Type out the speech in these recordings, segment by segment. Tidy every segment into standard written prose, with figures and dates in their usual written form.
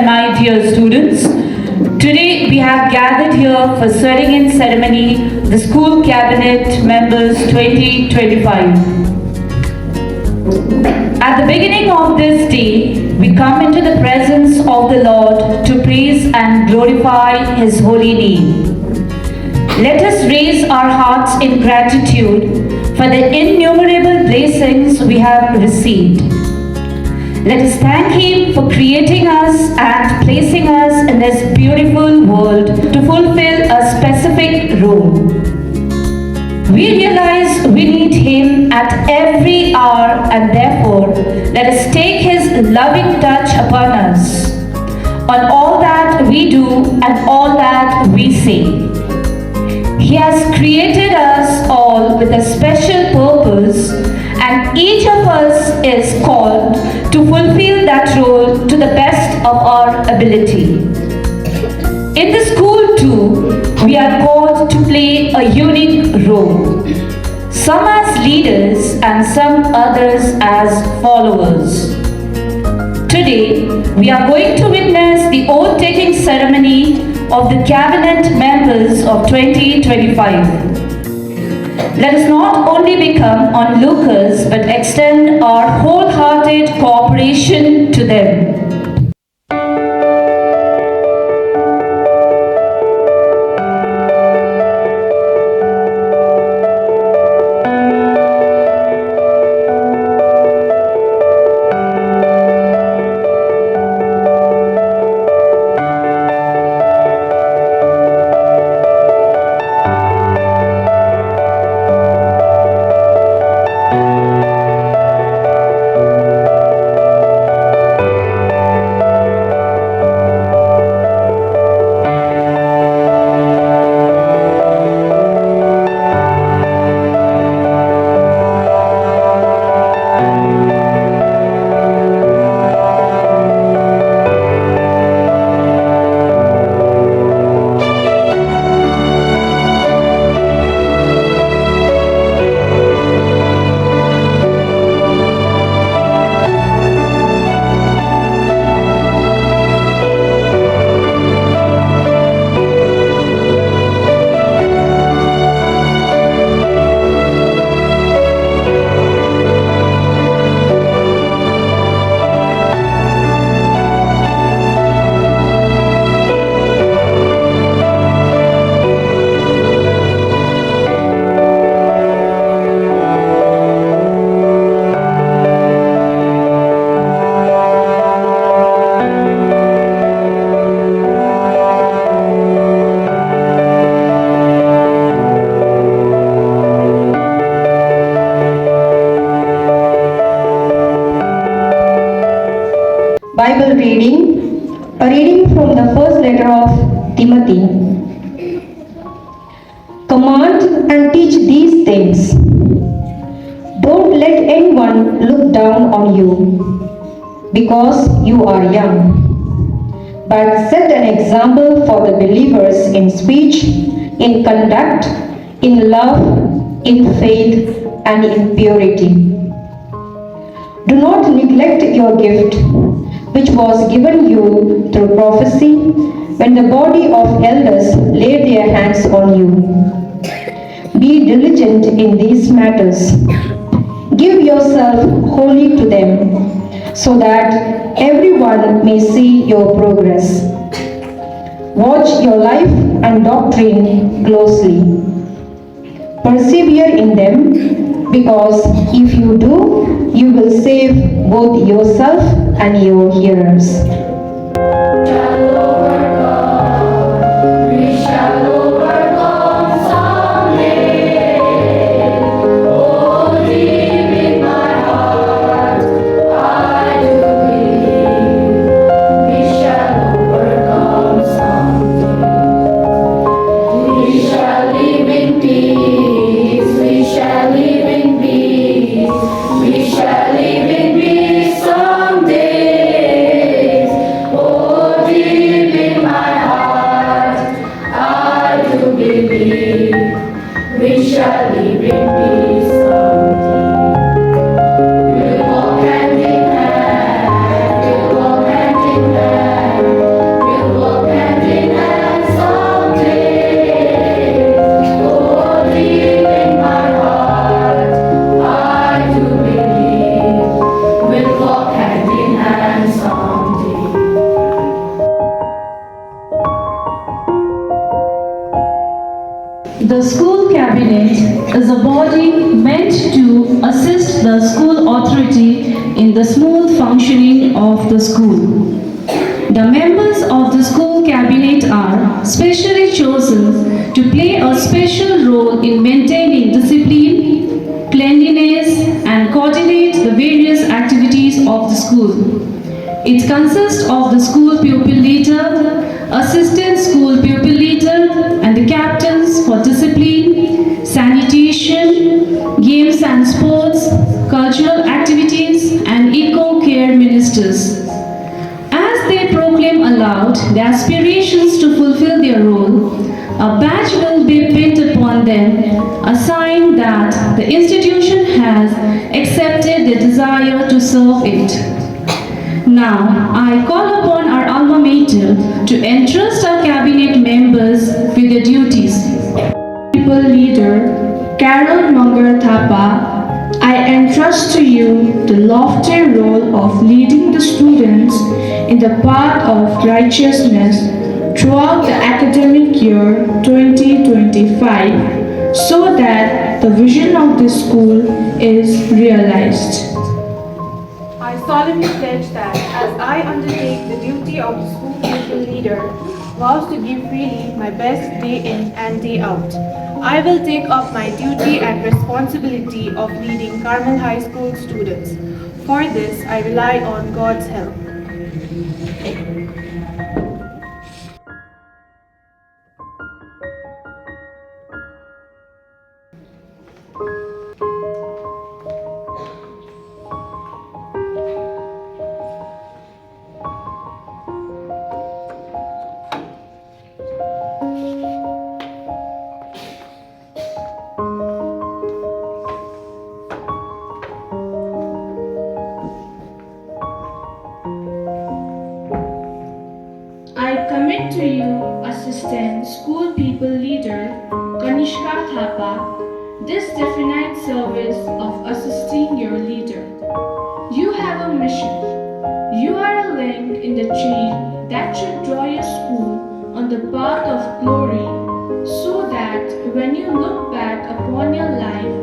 and my dear students. Today we have gathered here for swearing-in ceremony the School Cabinet Members 2025. At the beginning of this day, we come into the presence of the Lord to praise and glorify His holy name. Let us raise our hearts in gratitude for the innumerable blessings we have received. Let us thank Him for creating us and placing us in this beautiful world to fulfill a specific role. We realize we need Him at every hour, and therefore let us take His loving touch upon us, on all that we do and all that we say. He has created us all with a special purpose, and each of us is called to fulfill that role to the best of our ability. In the school too, we are called to play a unique role, some as leaders and some others as followers. Today, we are going to witness the oath-taking ceremony of the Cabinet Members of 2025. Let us not only become onlookers but extend our wholehearted cooperation to them. Bible reading, a reading from the first letter of Timothy. Command and teach these things. Don't let anyone look down on you because you are young, but set an example for the believers in speech, in conduct, in love, in faith, and in purity. Do not neglect your gift, which was given you through prophecy when the body of elders laid their hands on you. Be diligent in these matters. Give yourself wholly to them, so that everyone may see your progress. Watch your life and doctrine closely. Persevere in them, because if you do, you will save both yourself and your hearers. The school cabinet is a body meant to assist the school authority in the smooth functioning of the school. The members of the school cabinet are specially chosen to play a special role in maintaining discipline, cleanliness, and coordinate the various activities of the school. It consists of the school pupil leader, assistant school pupil leader, and the captains for discipline, sanitation, games and sports, cultural activities, and eco-care ministers. As they proclaim aloud their aspirations to fulfill their role, a badge will be pinned upon them, a sign that the institution has accepted their desire to serve it. Now, I call upon our alma mater to entrust our cabinet members with their duties. People leader, Carol Mangar Thapa, I entrust to you the lofty role of leading the students in the path of righteousness throughout the academic year 2025 so that the vision of this school is realized. I solemnly pledge that as I undertake the duty of the school pupil leader, vows to give freely my best day in and day out. I will take up my duty and responsibility of leading Carmel High School students. For this, I rely on God's help. I commit to you, Assistant School People Leader Kanishka Thapa, this definite service of assisting your leader. You have a mission. You are a link in the chain that should draw your school on the path of glory so that when you look back upon your life,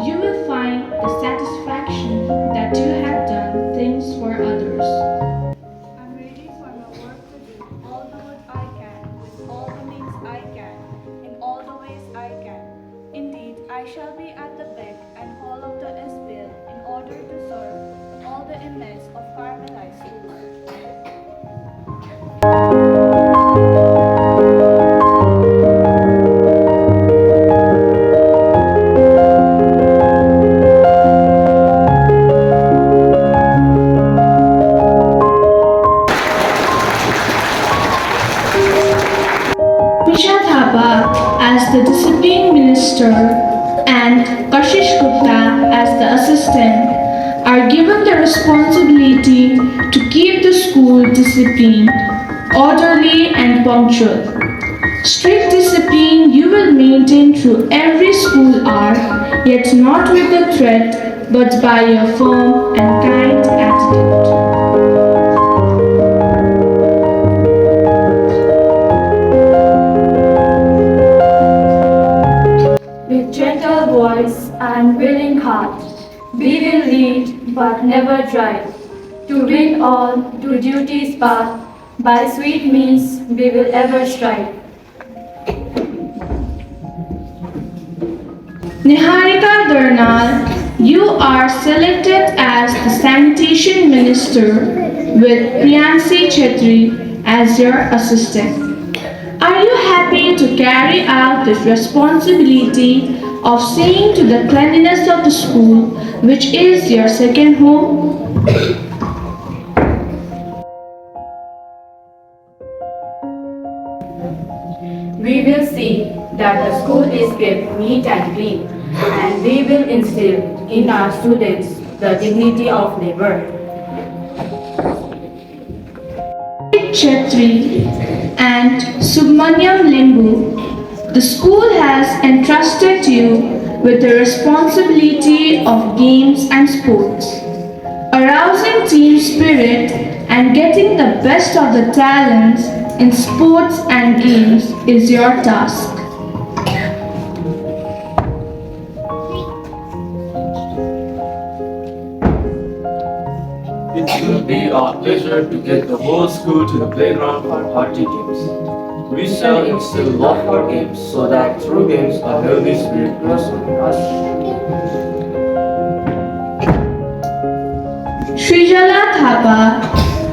you will find the satisfaction that you have done things for others. I'm ready for my work to do all the good I can, with all the means I can, in all the ways I can. Indeed, I shall be at the beck and call of the SPL in order to serve all the inmates of Carmel High School. Misha Thapa as the Discipline Minister and Kashish Gupta as the Assistant are given the responsibility to keep the school disciplined, orderly and punctual. Strict discipline you will maintain through every school hour, yet not with a threat but by a firm and kind attitude. With gentle voice and willing heart, we will lead but never drive. To bring all to duty's path, by sweet means we will ever strive. Niharika Darnal, you are selected as the Sanitation Minister with Priyansi Chetri as your assistant. Are you happy to carry out this responsibility of seeing to the cleanliness of the school, which is your second home? We will see that the school is kept neat and clean, and we will instill in our students the dignity of labor. Chetri and Submanyam Limbu, the school has entrusted you with the responsibility of games and sports. Arousing team spirit and getting the best of the talents in sports and games is your task. be our pleasure to get the whole school to the playground for party games. We shall instill love for games so that through games a healthy spirit grows within us. Srijala Thapa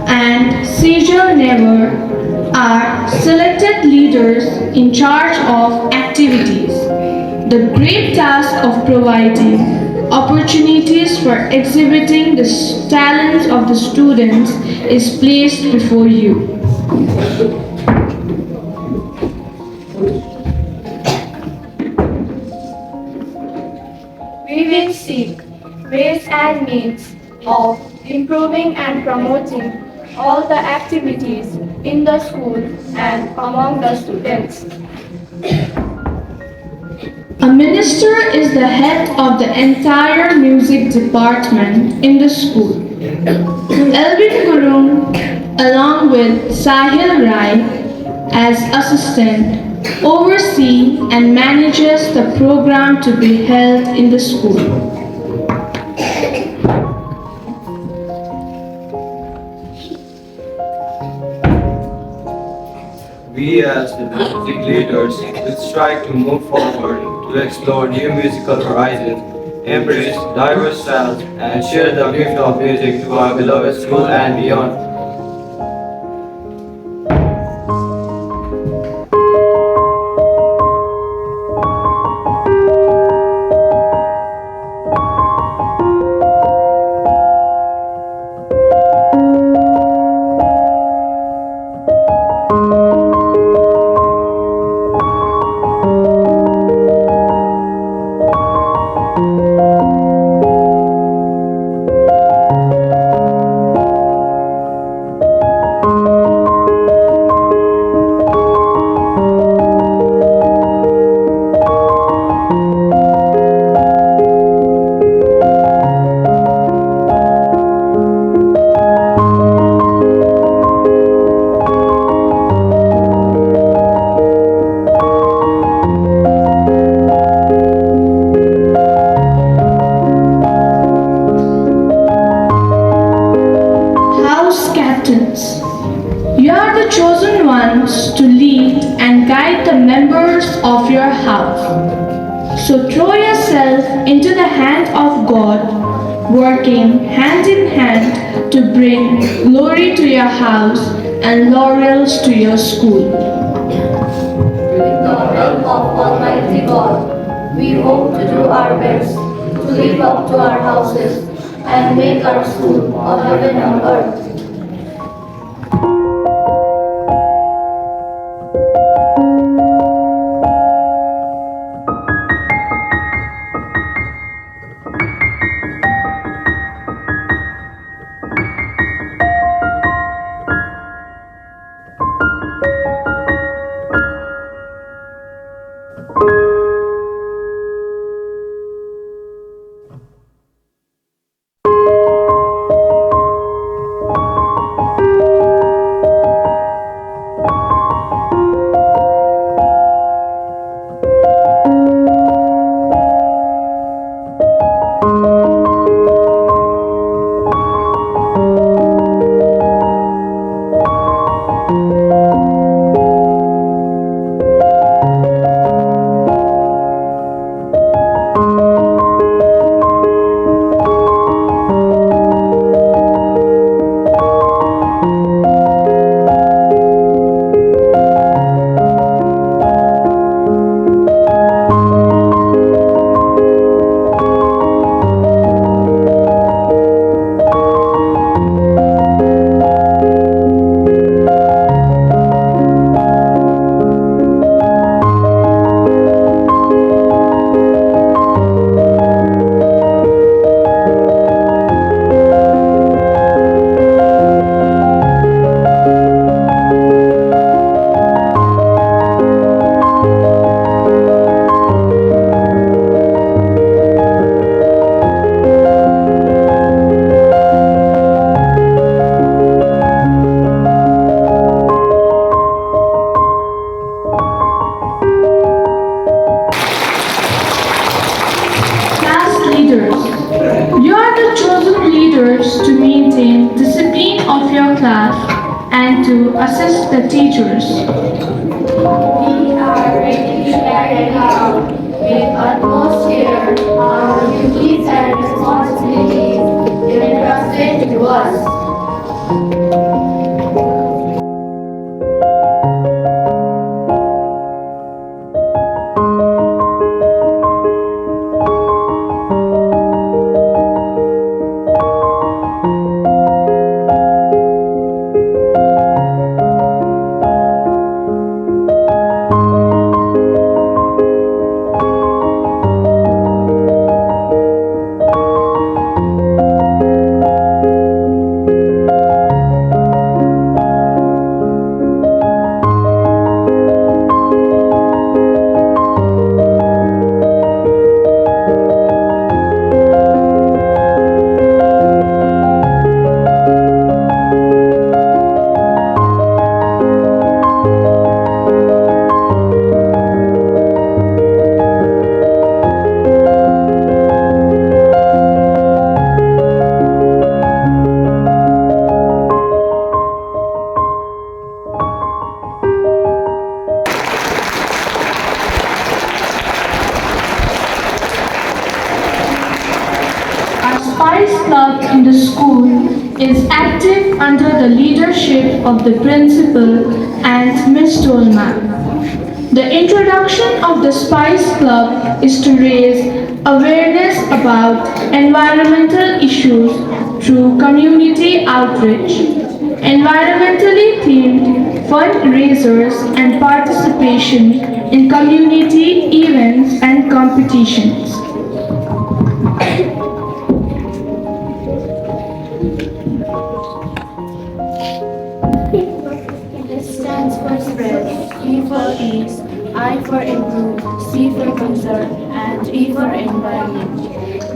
and Sejal Never are selected leaders in charge of activities. The great task of providing opportunities for exhibiting the talents of the students is placed before you. We will seek ways and means of improving and promoting all the activities in the school and among the students. A minister is the head of the entire music department in the school. Elvin Gurung, along with Sahil Rai as assistant, oversee and manages the program to be held in the school. We as the music leaders will strive to move forward to explore new musical horizons, embrace diverse styles, and share the gift of music to our beloved school and beyond. House captains. You are the chosen ones to lead and guide the members of your house. So throw yourself into the hand of God, working hand in hand to bring glory to your house and laurels to your school. With the help of Almighty God, we hope to do our best to live up to our houses and make our school a heaven on earth. of the teachers. We are ready to carry out with utmost care our duties and responsibilities entrusted to us. Our Spice Club in the school is active under the leadership of the principal and Miss Tolman. The introduction of the Spice Club is to raise awareness about environmental issues through community outreach, environmentally themed fundraisers and participation in community events and competitions. S stands for spread, E for ease, I for improve, C for concern, and E for environment.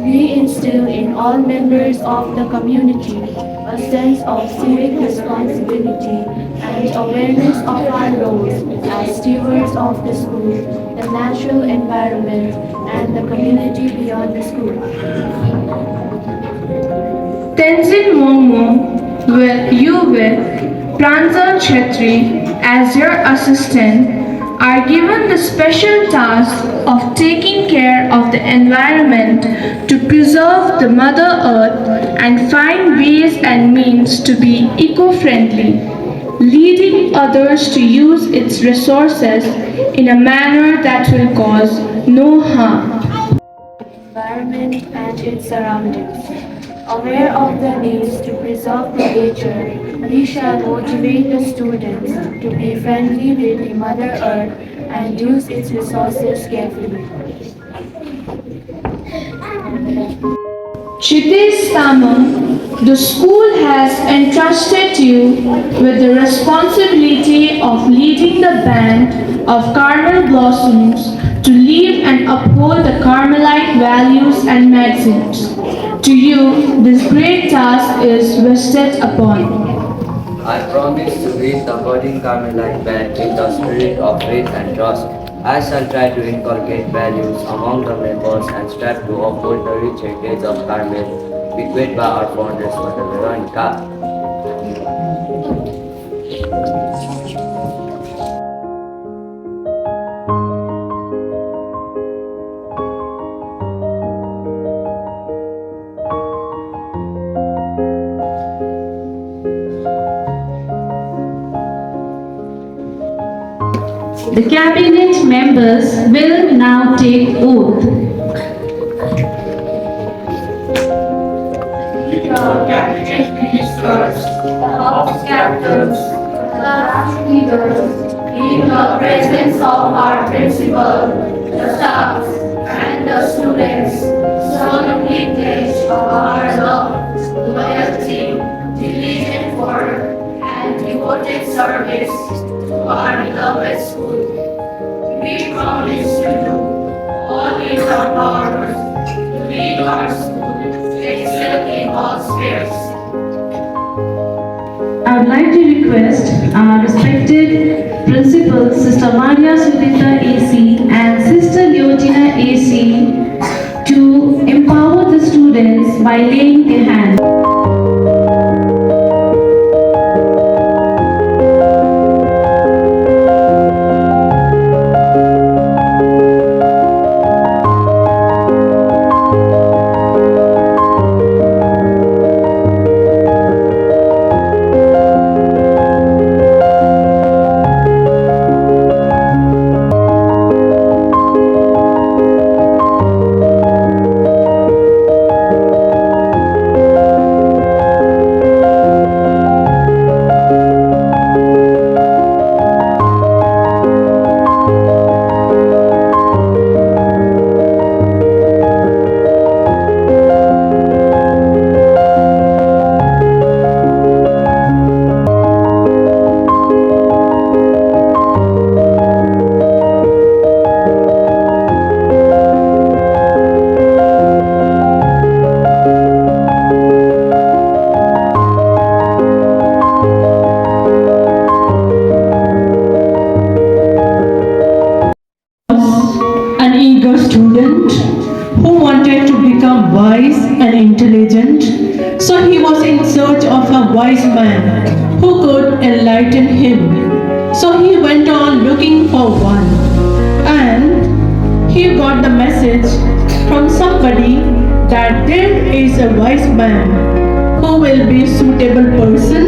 We instill in all members of the community a sense of civic responsibility and awareness of our roles as stewards of the school, the natural environment, and the community beyond the school. Tenzin Momo with you with Pranjal Chetri as your assistant are given the special task of taking care of the environment to preserve the Mother Earth and find ways and means to be eco-friendly, leading others to use its resources in a manner that will cause no harm. Environment and its surroundings. Aware of the needs to preserve nature, we shall motivate the students to be friendly with the Mother Earth and use its resources carefully. Chitesh Samam, the school has entrusted you with the responsibility of leading the band of Carmel Blossoms to live and uphold the Carmelite values and maxims. To you, this great task is vested upon. I promise to lead the budding Carmelite band in the spirit of faith and trust. I shall try to inculcate values among the members and strive to uphold the rich heritage of Carmel bequeathed by our founders, Mother Veronica. The cabinet members will now take oath. The cabinet ministers, the house captains, class leaders, in the presence of our principal, the staff, and the students, solemnly pledge our love, loyalty, diligent work, and devoted service to our beloved school. We promise to do all in our powers to lead our school to excel in all spheres. I would like to request our respected principals, Sister Maria Sudita AC and Sister Leotina AC, to empower the students by laying their hands. wise and intelligent, so he was in search of a wise man who could enlighten him. So he went on looking for one, and he got the message from somebody that there is a wise man who will be suitable person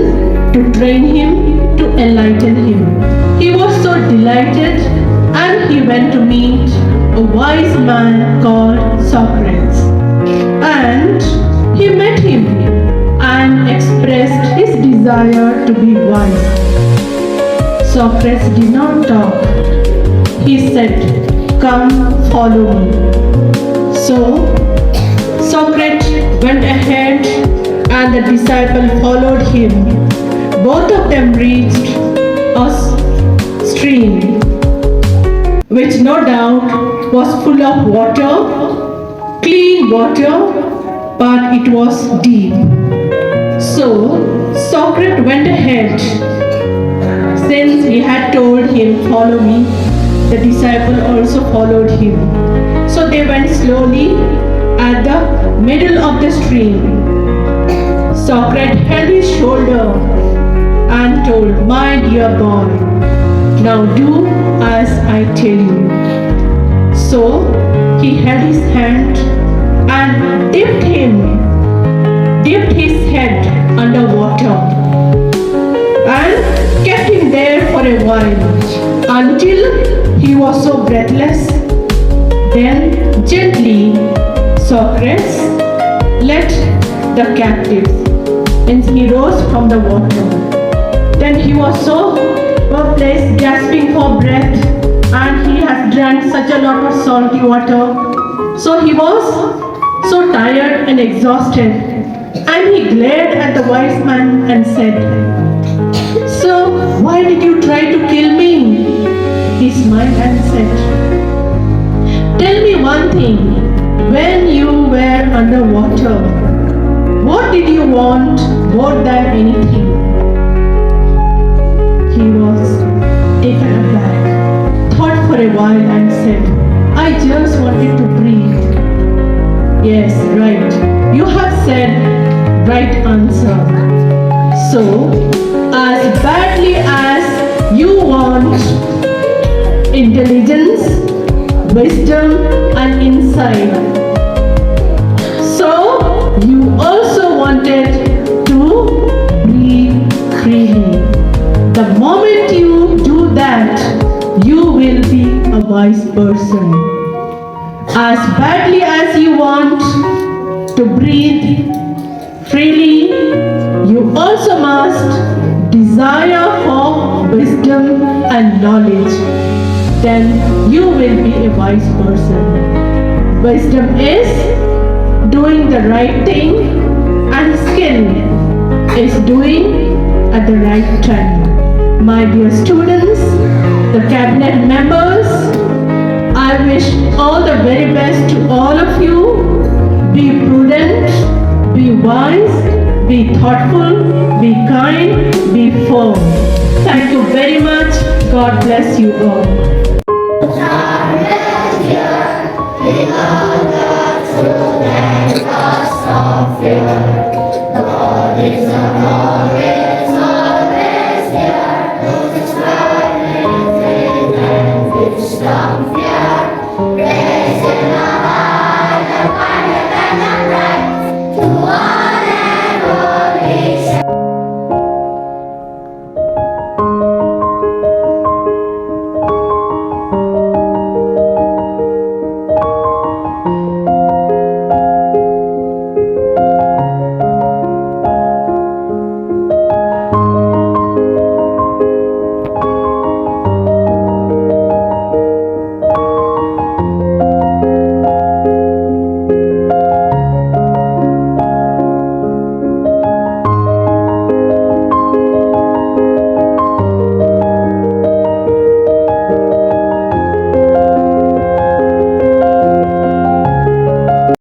to train him, to enlighten him. He was so delighted, and he went to meet a wise man called Socrates. And he met him and expressed his desire to be wise. Socrates did not talk. He said, "Come, follow me." So Socrates went ahead and the disciple followed him. Both of them reached a stream, which no doubt was full of water, clean water, but it was deep. So Socrates went ahead. Since he had told him, "Follow me," the disciple also followed him. So they went slowly at the middle of the stream. Socrates held his shoulder and told, "My dear boy, now do as I tell you." So he held his hand and dipped his head under water and kept him there for a while until he was so breathless. Then gently Socrates let the captive, and he rose from the water. Then he was so hopeless, gasping for breath, and he had drank such a lot of salty water. So he was so tired and exhausted, and he glared at the wise man and said, "So why did you try to kill me?" He smiled and said, "Tell me one thing. When you were underwater, what did you want more than anything?" He was taken aback, thought for a while and said, "I just wanted to breathe." "Yes, right. You have said right answer. So, as badly as you want intelligence, wisdom and insight, so you also wanted to breathe freely. The moment you do that, you will be a wise person. As badly as you want to breathe freely, you also must desire for wisdom and knowledge. Then you will be a wise person. Wisdom is doing the right thing, and skill is doing at the right time. My dear students, the cabinet members, I wish all the very best to all of you. Be prudent, be wise, be thoughtful, be kind, be firm. Thank you very much. God bless you all. We know the truth and cause of fear.